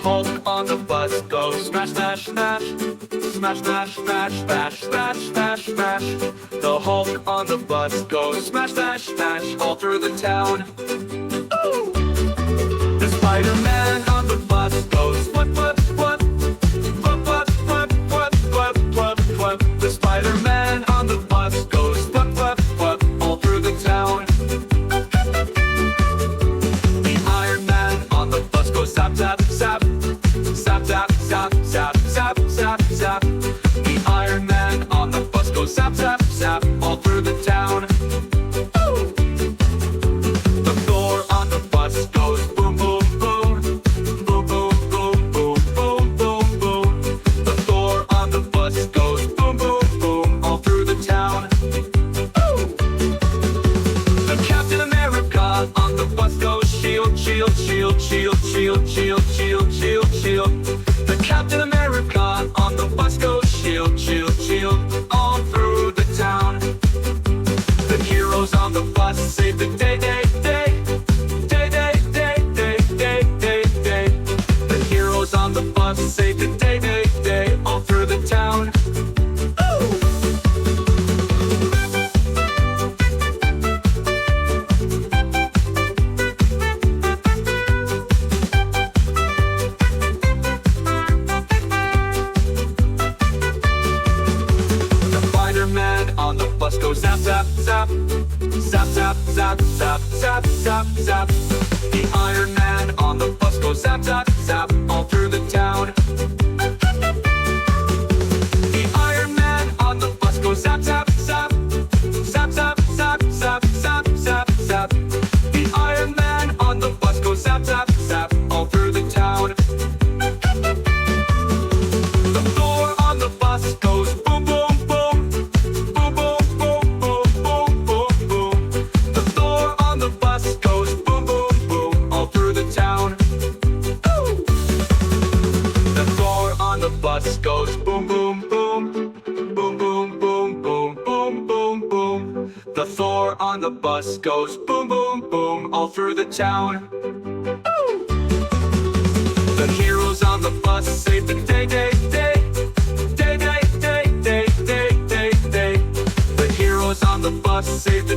Hulk on the bus goes smash, smash, smash. Smash, smash, smash, smash, smash, smash, smash. The Hulk on the bus goes smash, smash, smash all through the town. Ooh! The Spider-Man on the bus goes what, what, what? What, what, what, what, what, what, what? The Spider-Man on the bus goes what, what, what? All through the town. The Iron Man on the bus goes zap, zap, zap. Zap, zap, zap, zap, zap, zap, zap. The Iron Man on the bus goes zap, zap, zap all through the town. Ooh! The Thor on the bus goes boom, boom, boom. Boom, boom, boom, boom, boom, boom, boom. The Thor on the bus goes boom, boom, boom all through the town. Ooh! The Captain America on the bus goes shield, shield, shield, shield, shield, shield, shield, shield, shield. The Captain America on the bus goes shield, shield, shield all through the town. The heroes on the bus save the day, day, day. Day, day, day, day, day, day, day. The heroes on the bus save the day, day, day all through the town. Ooh! Spider-Man on the bus goes zap, zap, zap. Zap, zap, zap, zap, zap, zap, zap. The Iron Man on the bus goes zap, zap, zap all through the town. The Iron Man on the bus goes zap, zap, zap. Zap, zap, zap, zap, zap, zap, zap. The Iron Man on the bus goes zap, zap, zap all through the town. The Thor on the bus goes boom, boom, boom. Boom, boom, boom, boom, boom, boom, boom. The Thor on the bus goes boom, boom, boom all through the town. Ooh! The Thor on the bus goes boom, boom, boom. Boom, boom, boom, boom, boom, boom, boom. The Thor on the bus goes boom, boom, boom all through the town. Ooh! The heroes on the bus save the day, day, day. Day, day, day, day, day, day, day. The heroes on the bus save the